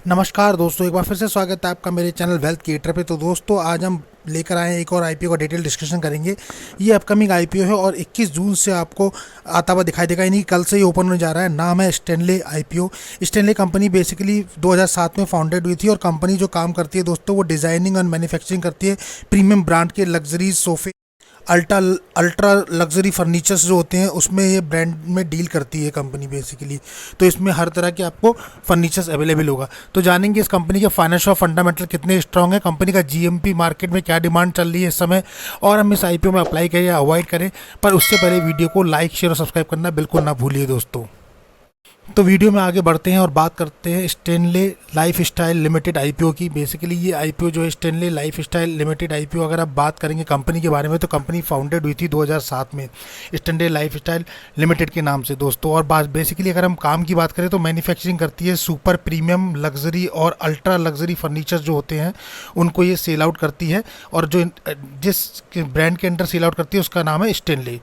नमस्कार दोस्तों, एक बार फिर से स्वागत है आपका मेरे चैनल वेल्थ क्रिएटर पे। तो दोस्तों आज हम लेकर आए हैं एक और आईपीओ का डिटेल डिस्कशन करेंगे। ये अपकमिंग आईपीओ है और 21 जून से आपको आता हुआ दिखाई देगा, यानी कल से ही ओपन होने जा रहा है। नाम है Stanley IPO. Stanley company basically 2007 में फाउंडेड हुई थी और कंपनी जो काम करती है दोस्तों वो डिज़ाइनिंग और मैन्युफैक्चरिंग करती है प्रीमियम ब्रांड के लग्जरी सोफे, अल्ट्रा अल्ट्रा लग्जरी फर्नीचर्स जो होते हैं उसमें ये ब्रांड में डील करती है कंपनी बेसिकली। तो इसमें हर तरह के आपको फर्नीचर्स अवेलेबल होगा। तो जानेंगे इस कंपनी के फाइनेंशियल फंडामेंटल कितने स्ट्रांग है, कंपनी का जीएमपी मार्केट में क्या डिमांड चल रही है इस समय, और हम इस आईपीओ में अप्लाई करें या अवॉइड करें। पर उससे पहले वीडियो को लाइक, शेयर और सब्सक्राइब करना बिल्कुल ना भूलिए दोस्तों। तो वीडियो में आगे बढ़ते हैं और बात करते हैं स्टैनले लाइफस्टाइल लिमिटेड आईपीओ की। बेसिकली ये आईपीओ जो है स्टैनले लाइफस्टाइल लिमिटेड आईपीओ, अगर आप बात करेंगे कंपनी के बारे में तो कंपनी फाउंडेड हुई थी 2007 में स्टैनले लाइफस्टाइल लिमिटेड के नाम से दोस्तों। और बात बेसिकली अगर हम काम की बात करें तो मैन्युफैक्चरिंग करती है सुपर प्रीमियम लग्जरी और अल्ट्रा लग्जरी फर्नीचर जो होते हैं उनको ये सेल आउट करती है। और जो जिस ब्रांड के अंडर सेल आउट करती है उसका नाम है स्टैनले।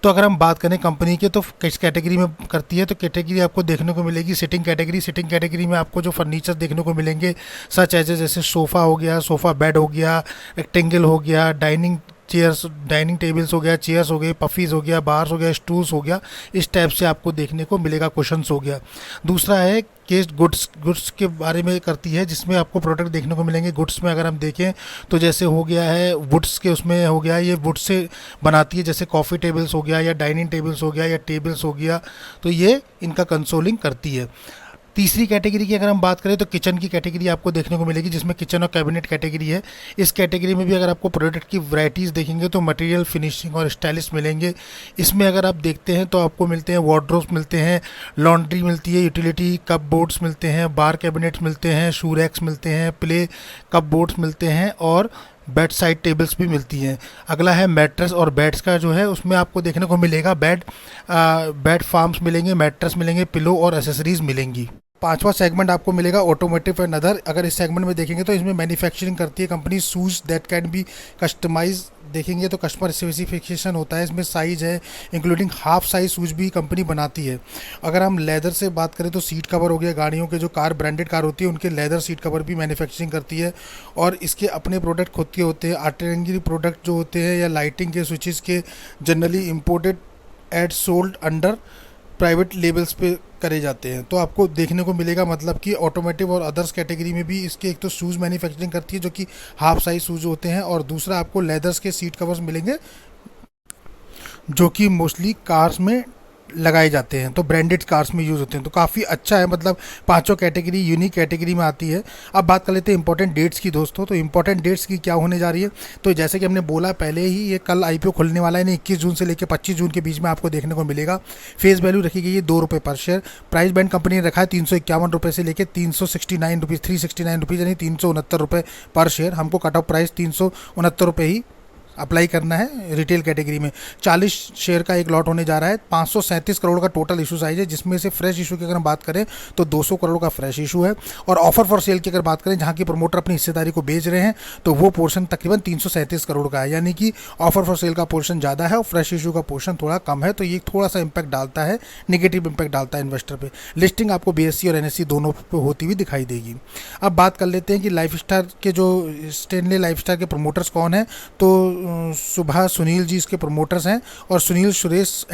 तो अगर हम बात करें कंपनी के तो किस कैटेगरी में करती है, तो कैटेगरी आपको देखने को मिलेगी सिटिंग कैटेगरी। सिटिंग कैटेगरी में आपको जो फर्नीचर देखने को मिलेंगे सच एज जैसे सोफ़ा हो गया, सोफ़ा बेड हो गया, रेक्टेंगल हो गया, डाइनिंग चेयर्स, डाइनिंग टेबल्स हो गया, चेयर्स हो गए, पफीज़ हो गया, बार्स हो गया, स्टूल्स हो गया, इस टाइप से आपको देखने को मिलेगा। कुशन्स हो गया। दूसरा है केस्ड गुड्स के बारे में करती है, जिसमें आपको प्रोडक्ट देखने को मिलेंगे। गुड्स में अगर हम देखें तो जैसे हो गया है वुड्स के, उसमें हो गया ये वुड से बनाती है, जैसे कॉफ़ी टेबल्स हो गया या डाइनिंग टेबल्स हो गया या टेबल्स हो गया, तो ये इनका कंसोलिंग करती है। तीसरी कैटेगरी की अगर हम बात करें तो किचन की कैटेगरी आपको देखने को मिलेगी, जिसमें किचन और कैबिनेट कैटेगरी है। इस कैटेगरी में भी अगर आपको प्रोडक्ट की वैरायटीज़ देखेंगे तो मटेरियल, फिनिशिंग और स्टाइलिश मिलेंगे। इसमें अगर आप देखते हैं तो आपको मिलते हैं वार्डरोब्स मिलते हैं, लॉन्ड्री मिलती है, यूटिलिटी कप बोर्ड्स मिलते हैं, बार कैबिनेट्स मिलते हैं, शू रैक्स मिलते हैं, प्ले कप बोर्ड्स मिलते हैं और बेड साइड टेबल्स भी मिलती हैं। अगला है मैट्रेस और बेड्स का जो है, उसमें आपको देखने को मिलेगा बेड फार्म्स मिलेंगे, मैट्रेस मिलेंगे, पिलो और एसेसरीज मिलेंगी। पांचवा सेगमेंट आपको मिलेगा ऑटोमोटिव एंड अदर। अगर इस सेगमेंट में देखेंगे तो इसमें मैन्युफैक्चरिंग करती है company shoes that can be customize. देखेंगे तो कस्टमर स्पेसिफिकेशन होता है, इसमें साइज़ है इंक्लूडिंग हाफ साइज शूज़ भी कंपनी बनाती है। अगर हम लेदर से बात करें तो सीट कवर हो गया, गाड़ियों के जो कार ब्रांडेड कार होती है उनके लेदर सीट कवर भी मैन्युफैक्चरिंग करती है। और इसके अपने प्रोडक्ट खुद के होते हैं। आर्टिलरी प्रोडक्ट जो होते हैं या लाइटिंग के स्विचेस के generally imported and sold under private labels पे करे जाते हैं। तो आपको देखने को मिलेगा मतलब कि ऑटोमेटिव और अदर्स कैटेगरी में भी इसके एक तो शूज़ मैन्युफैक्चरिंग करती है जो कि हाफ साइज शूज़ होते हैं, और दूसरा आपको लेदर्स के सीट कवर्स मिलेंगे जो कि मोस्टली कार्स में लगाए जाते हैं, तो ब्रांडेड कार्स में यूज़ होते हैं। तो काफ़ी अच्छा है, मतलब पांचों कैटेगरी यूनिक कैटेगरी में आती है। अब बात कर लेते हैं इंपॉर्टेंट डेट्स की दोस्तों। तो इंपॉर्टेंट डेट्स की क्या होने जा रही है, तो जैसे कि हमने बोला पहले ही, ये कल आईपीओ खुलने वाला है, 21 जून से लेकर 25 जून के बीच में आपको देखने को मिलेगा। फेस वैल्यू रखी गई है ₹2 पर शेयर। प्राइस बैंड कंपनी ने रखा है ₹351 से लेकर ₹369 369 यानी ₹369 पर शेयर। हमको कट ऑफ प्राइस ₹369 ही अप्लाई करना है रिटेल कैटेगरी में। 40 शेयर का एक लॉट होने जा रहा है। 537 करोड़ का टोटल इशू साइज है, जिसमें से फ्रेश इशू की अगर हम बात करें तो 200 करोड़ का फ्रेश इशू है। और ऑफर फॉर सेल की अगर बात करें, जहां की प्रमोटर अपनी हिस्सेदारी को बेच रहे हैं, तो वो पोर्शन तकरीबन 337 करोड़ का है, यानी कि ऑफर फॉर सेल का पोर्शन ज़्यादा है और फ्रेश इशू का पोर्शन थोड़ा कम है। तो ये थोड़ा सा इंपैक्ट डालता है, निगेटिव इंपैक्ट डालता है इन्वेस्टर पे। लिस्टिंग आपको बीएससी और एनएससी दोनों पे होती हुई दिखाई देगी। अब बात कर लेते हैं कि लाइफस्टार के जो स्टैनले लाइफस्टार के प्रमोटर्स कौन है। तो सुबह सुनील जी इसके प्रमोटर्स हैं और सुनील सुरेश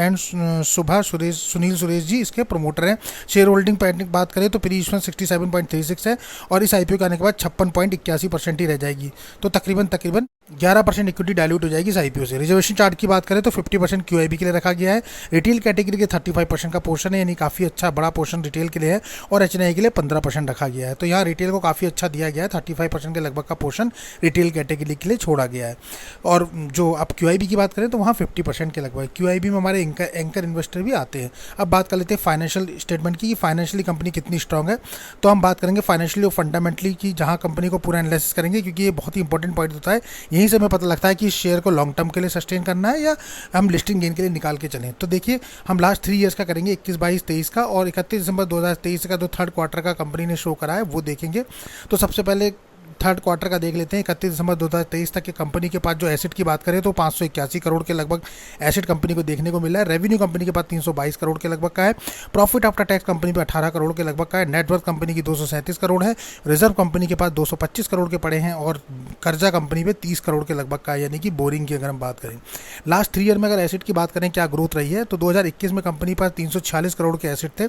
जी इसके प्रमोटर हैं। शेयर होल्डिंग पैटर्न की बात करें तो प्री इश्यूएंस 67.36 है और इस आईपीओ के आने के बाद 56.81% ही रह जाएगी। तो तकरीबन 11% इक्विटी डाइल्यूट हो जाएगी इस आईपीओ से। रिजर्वेशन चार्ट की बात करें तो 50% क्यूआईबी के लिए रखा गया है। रिटेल कैटेगरी के 35% का पोर्शन है, यानी काफ़ी अच्छा बड़ा पोर्शन रिटेल के लिए है, और एचएनआई के लिए 15% रखा गया है। तो यहाँ रिटेल को काफ़ी अच्छा दिया गया है, 35% के लगभग का पोर्शन रिटेल कैटेगरी के लिए छोड़ा गया है। और जो आप क्यूआईबी की बात करें तो वहाँ 50% के लगभग। क्यूआईबी में हमारे एंकर इन्वेस्टर भी आते हैं। अब बात कर लेते हैं फाइनेंशियल स्टेटमेंट की, फाइनेंशियली कंपनी कितनी स्ट्रांग है। तो हम बात करेंगे फाइनेंशियली और फंडामेंटली की, जहाँ कंपनी को पूरा एनालिसिस करेंगे, क्योंकि ये बहुत ही इंपॉर्टेंट पॉइंट होता है। यहीं से हमें पता लगता है कि शेयर को लॉन्ग टर्म के लिए सस्टेन करना है या हम लिस्टिंग गेन के लिए निकाल के चलें। तो देखिए, हम लास्ट 3 ईयर्स का करेंगे, 21, 22, 23 का, और 31 दिसंबर 2023 का जो थर्ड क्वार्टर का कंपनी ने शो करा है वो देखेंगे। तो सबसे पहले थर्ड क्वार्टर का देख लेते हैं। 31 दिसंबर 2023 तक के कंपनी के पास जो एसेट की बात करें तो 581 करोड़ के लगभग एसेट कंपनी को देखने को मिला है। रेवेन्यू कंपनी के पास 322 करोड़ के लगभग का है। प्रॉफिट आफ्टर टैक्स कंपनी पे 18 करोड़ के लगभग का है। नेटवर्थ कंपनी की 237 करोड़ है। रिजर्व कंपनी के पास 225 करोड़ के पड़े हैं और कर्जा कंपनी पे 30 करोड़ के लगभग का है, यानी कि बोरिंग की अगर हम बात करें। लास्ट 3 ईयर में अगर एसेट की बात करें क्या ग्रोथ रही है तो 2021 में कंपनी पास 346 करोड़ के एसेट थे,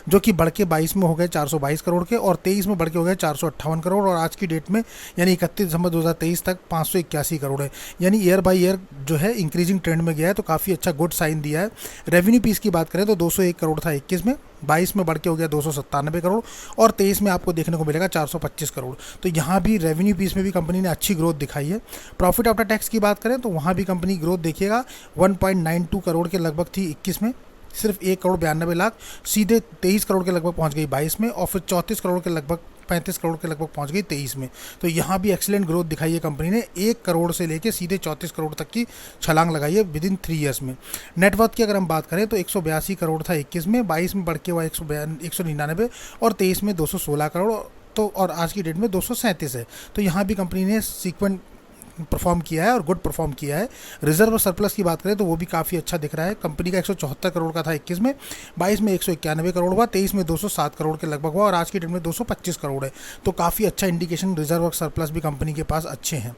जो कि बढ़ के 22 में हो गए 422 करोड़ के, और 23 में बढ़ के हो गए 458 करोड़, और आज की डेट में यानी 31 दिसंबर 2023 तक 581 करोड़ है। यानी ईयर बाय ईयर जो है इंक्रीजिंग ट्रेंड में गया है, तो काफ़ी अच्छा गुड साइन दिया है। रेवेन्यू पीस की बात करें तो 201 करोड़ था 21 में, 22 में बढ़ के हो गया 297 करोड़, और 23 में आपको देखने को मिलेगा 425 करोड़। तो यहाँ भी रेवेन्यू पीस में भी कंपनी ने अच्छी ग्रोथ दिखाई है। प्रॉफिट आफ्टर टैक्स की बात करें तो वहाँ भी कंपनी ग्रोथ देखिएगा 1.92 करोड़ के लगभग थी 21 में, सिर्फ 1 करोड़ 92 लाख, सीधे 23 करोड़ के लगभग पहुँच गई 22 में, और फिर 34 करोड़ के लगभग 35 करोड़ के लगभग पहुंच गई 23 में। तो यहाँ भी एक्सीलेंट ग्रोथ दिखाई है कंपनी ने, 1 करोड़ से लेके सीधे 34 करोड़ तक की छलांग लगाई है विद इन 3 ईयर्स में। नेटवर्थ की अगर हम बात करें तो 182 करोड़ था 21 में, 22 में बढ़ के हुआ 199, और 23 में 216 करोड़, तो और आज की डेट में 237 है। तो यहाँ भी कंपनी ने सीक्वेंट परफॉर्म किया है और गुड परफॉर्म किया है। रिजर्व और सरप्लस की बात करें तो वो भी काफ़ी अच्छा दिख रहा है। कंपनी का 174 करोड़ का था 21 में, 22 में 191 करोड़ हुआ, 23 में 207 करोड़ के लगभग हुआ, और आज की डेट में 225 करोड़ है। तो काफ़ी अच्छा इंडिकेशन रिजर्व और सरप्लस भी कंपनी के पास अच्छे हैं।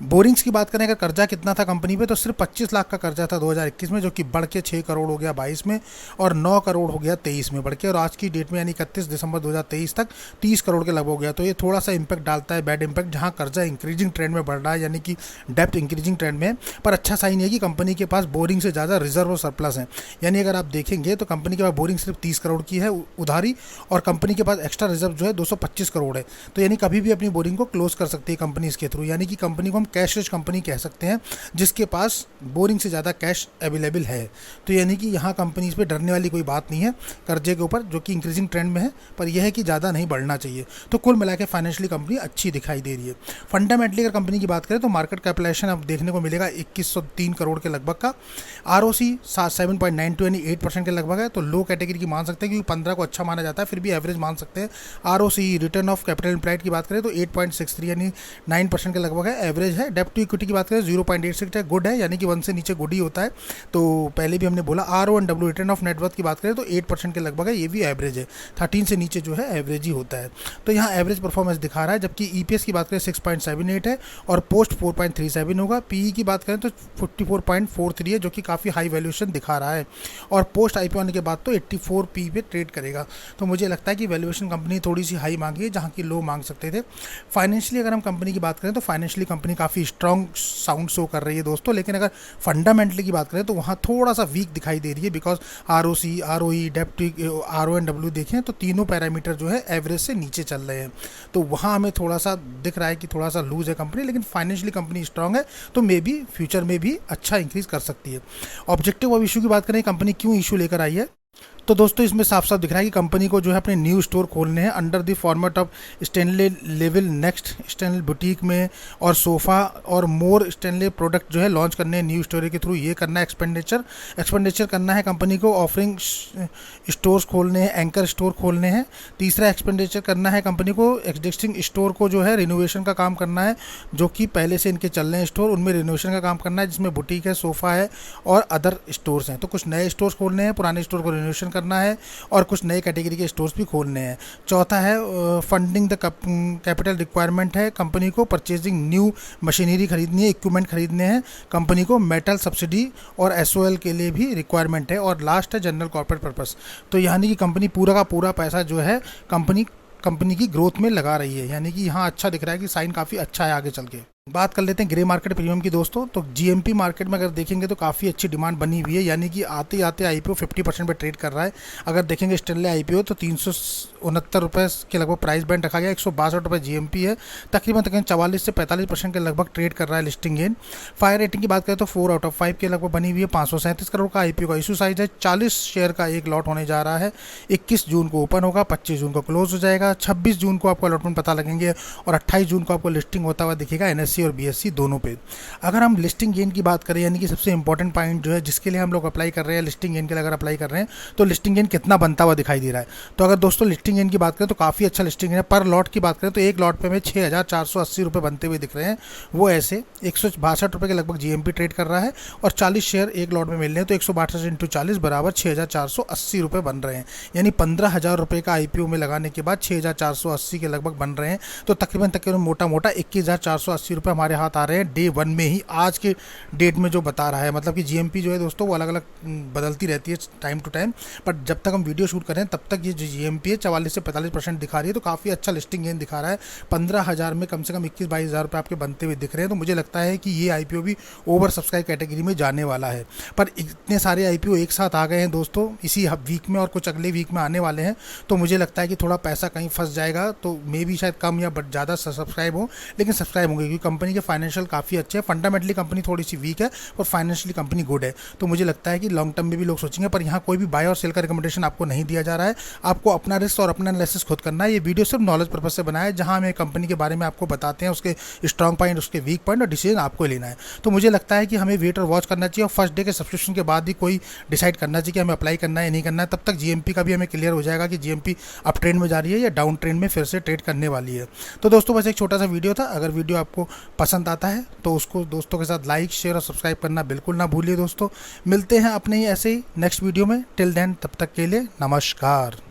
बोरिंग्स की बात करें अगर कर्जा कितना था कंपनी पे तो सिर्फ 25 लाख का कर्जा था 2021 में, जो कि बढ़ के 6 करोड़ हो गया 22 में, और 9 करोड़ हो गया 23 में बढ़ के, और आज की डेट में यानी 31 दिसंबर 2023 तक 30 करोड़ के लगभग हो गया। तो ये थोड़ा सा इंपैक्ट डालता है, बैड इंपैक्ट, जहाँ कर्जा इंक्रीजिंग ट्रेंड में बढ़ रहा है, यानी कि डेप्थ इंक्रीजिंग ट्रेंड में है। पर अच्छा साइन है कि कंपनी के पास बोरिंग से ज़्यादा रिजर्व और सरप्लस है। यानी अगर आप देखेंगे तो कंपनी के पास बोरिंग सिर्फ 30 करोड़ की है उधारी, और कंपनी के पास एक्स्ट्रा रिजर्व जो है 225 करोड़ है। तो यानी कभी भी अपनी बोरिंग को क्लोज कर सकती है कंपनी इसके थ्रू, यानी कि कंपनी को हम कैश रिच कंपनी कह सकते हैं, जिसके पास बोरिंग से ज़्यादा कैश अवेलेबल है। तो यानी कि यहाँ कंपनी इस पर डरने वाली कोई बात नहीं है कर्जे के ऊपर, जो कि इंक्रीजिंग ट्रेंड में है, पर यह है कि ज़्यादा नहीं बढ़ना चाहिए। तो कुल मिला के फाइनेंशियली कंपनी अच्छी दिखाई दे रही है। फंडामेंटली अगर कंपनी की बात करें तो मार्केट कैपिटलाइजेशन अब देखने को मिलेगा 2103 करोड़ के लगभग का। ROC 7.92 यानी 8% के लगभग है, तो लो कैटेगरी की मान सकते हैं क्योंकि 15 को अच्छा माना जाता है, फिर भी एवरेज मान सकते हैं। ROC return of capital employed की बात करें तो 8.63 यानी 9% के लगभग है, एवरेज है। डेब्ट टू इक्विटी की बात करें 0.86 है, गुड है, यानी कि 1 से नीचे गुड ही होता है। तो पहले भी हमने बोला RONW रिटर्न ऑफ नेटवर्थ की बात करें तो 8% के लगभग है, ये भी एवरेज है। 13 से नीचे जो है एवरेज ही होता है। तो यहाँ एवरेज परफॉर्मेंस दिखा रहा है, जबकि EPS की बात करें 6.78 है और पोस्ट 4.37 होगा। PE की बात करें तो 54.43 है, जो कि काफ़ी हाई वैल्यूएशन दिखा रहा है, और पोस्ट IPO आने के बाद तो 84 PE पे ट्रेड करेगा। तो मुझे लगता है कि वैल्यूएशन कंपनी थोड़ी सी हाई मांगी है, जहाँ की लो मांग सकते थे। फाइनेंशियली अगर हम कंपनी की बात करें तो फाइनेंशियली कंपनी काफ़ी स्ट्रॉन्ग साउंड शो कर रही है दोस्तों, लेकिन अगर फंडामेंटली की बात करें तो वहाँ थोड़ा सा वीक दिखाई दे रही है, बिकॉज ROC, ROE, डेप्ट, RONW देखें तो तीनों पैरामीटर जो है एवरेज से नीचे चल रहे हैं। तो वहाँ हमें थोड़ा सा दिख रहा है कि थोड़ा सा लूज है कंपनी, लेकिन फाइनेंशियली कंपनी स्ट्रांग है, तो मे बी फ्यूचर में भी अच्छा इंक्रीज कर सकती है। ऑब्जेक्टिव ऑफ इशू की बात करें कंपनी क्यों इशू लेकर आई है, तो दोस्तों इसमें साफ साफ दिख रहा है कि कंपनी को जो है अपने न्यू स्टोर खोलने हैं under the format of Stanley level next Stanley boutique में, और सोफ़ा और मोर स्टेनले प्रोडक्ट जो है लॉन्च करने हैं न्यू स्टोर के थ्रू। ये करना है एक्सपेंडिचर करना है कंपनी को, ऑफरिंग स्टोर्स खोलने हैं, एंकर स्टोर खोलने हैं। तीसरा एक्सपेंडिचर करना है कंपनी को एग्जिस्टिंग स्टोर को जो है रिनोवेशन का काम करना है, जो कि पहले से इनके चल रहे हैं स्टोर, उनमें रिनोवेशन का काम करना है, जिसमें बुटीक है, सोफ़ा है और अदर स्टोर्स हैं। तो कुछ नए स्टोर्स खोलने हैं, पुराने स्टोर को रिनोवेशन करना है, और कुछ नए कैटेगरी के स्टोर्स भी खोलने हैं। चौथा है फंडिंग द कैपिटल रिक्वायरमेंट है, कंपनी को परचेजिंग न्यू मशीनरी खरीदनी है, इक्विपमेंट खरीदने हैं, कंपनी को मेटल सब्सिडी और SOL के लिए भी रिक्वायरमेंट है, और लास्ट है जनरल कॉर्पोरेट पर्पस। तो यानी कि कंपनी पूरा का पूरा पैसा जो है कंपनी की ग्रोथ में लगा रही है, यानी कि यहाँ अच्छा दिख रहा है कि साइन काफ़ी अच्छा है आगे चल के। बात कर लेते हैं ग्रे मार्केट प्रीमियम की दोस्तो69 तो GMP मार्केट में अगर देखेंगे तो काफ़ी अच्छी डिमांड बनी हुई है, यानी कि आते आते IPO 50% पे ट्रेड कर रहा है। अगर देखेंगे स्टेनले IPO तो 369 रुपये के लगभग प्राइस बैंड रखा गया, 162 रुपये GMP है, तकरीबन 44 से 45% के लगभग ट्रेड कर रहा है लिस्टिंग गेन। फायर रेटिंग की बात करें तो 4 आउट ऑफ 5 के लगभग बनी हुई है। 537 करोड़ का IPO का इशू साइज है, 40 शेयर का एक लॉट होने जा रहा है। 21 जून को ओपन होगा, 25 जून को क्लोज हो जाएगा, 26 जून को आपको अलॉटमेंट पता लगेंगे, और 28 जून को आपको लिस्टिंग होता हुआ दिखेगा NSE BSE और BSC दोनों पे। अगर हम लिस्टिंग गेन की बात करें, यानी कि सबसे इंपॉर्टेंट पॉइंट जो है जिसके लिए हम लोग अप्लाई कर रहे हैं, लिस्टिंग गेन के लिए अगर अप्लाई कर रहे हैं तो लिस्टिंग गेन कितना बनता हुआ दिखाई दे रहा है। तो अगर दोस्तों लिस्टिंग गेन की बात करें तो काफ़ी अच्छा लिस्टिंग है। पर लॉट की बात करें तो एक लॉट पे हमें 6,480 रुपये बनते हुए दिख रहे हैं। वो ऐसे 162 रुपये के लगभग GMP ट्रेड कर रहा है और 40 शेयर एक लॉट में मिल रहे हैं, तो 162 इंटू 40 बराबर 6,480 रुपये बन रहे हैं। यानी 15,000 रुपये का IPO में लगाने के बाद 6,480 के लगभग बन रहे हैं। तो तकरीबन मोटा मोटा 21,480 रुपये हमारे हाथ आ रहे हैं डे 1 में ही, आज के डेट में जो बता रहा है। मतलब कि GMP जो है दोस्तों वो अलग अलग बदलती रहती है टाइम टू टाइम, बट जब तक हम वीडियो शूट करें तब तक ये जो GMP है 44 से 45% दिखा रही है। तो काफ़ी अच्छा लिस्टिंग गेन दिखा रहा है। 15,000 में कम से कम 21-22 रुपये आपके बनते हुए दिख रहे हैं। तो मुझे लगता है कि ये IPO भी ओवर सब्सक्राइब कैटेगरी में जाने वाला है। पर इतने सारे IPO एक साथ आ गए हैं दोस्तों इसी वीक में, और कुछ अगले वीक में आने वाले हैं, तो मुझे लगता है कि थोड़ा पैसा कहीं फंस जाएगा। तो मे भी शायद कम या बट ज़्यादा सब्सक्राइब हो, लेकिन सब्सक्राइब होंगे क्योंकि कंपनी के फाइनेंशियल काफ़ी अच्छे हैं। फंडामेंटली कंपनी थोड़ी सी वीक है और फाइनेंशियली कंपनी गुड है। तो मुझे लगता है कि लॉन्ग टर्म में भी लोग सोचेंगे। पर यहाँ कोई भी बाय और सेल का रिकमेंडेशन आपको नहीं दिया जा रहा है। आपको अपना रिस्क और अपना एनालिसिस खुद करना है। ये वीडियो सिर्फ नॉलेज पर्पज से बनाया है, जहाँ हमें कंपनी के बारे में आपको बताते हैं, उसके स्ट्रॉन्ग पॉइंट, उसके वीक पॉइंट, और डिसीजन आपको लेना है। तो मुझे लगता है कि हमें वेट और वॉच करना चाहिए और फर्स्ट डे के सब्सक्रिप्शन के बाद ही कोई डिसाइड करना चाहिए कि हमें अप्लाई करना है या नहीं करना है। तब तक GMP का भी हमें क्लियर हो जाएगा कि GMP अप ट्रेंड में जा रही है या डाउन ट्रेंड में फिर से ट्रेड करने वाली है। तो दोस्तों बस एक छोटा सा वीडियो था। अगर वीडियो आपको पसंद आता है तो उसको दोस्तों के साथ लाइक, शेयर और सब्सक्राइब करना बिल्कुल ना भूलिए दोस्तों। मिलते हैं अपने ही ऐसे ही नेक्स्ट वीडियो में। टिल देन, तब तक के लिए नमस्कार।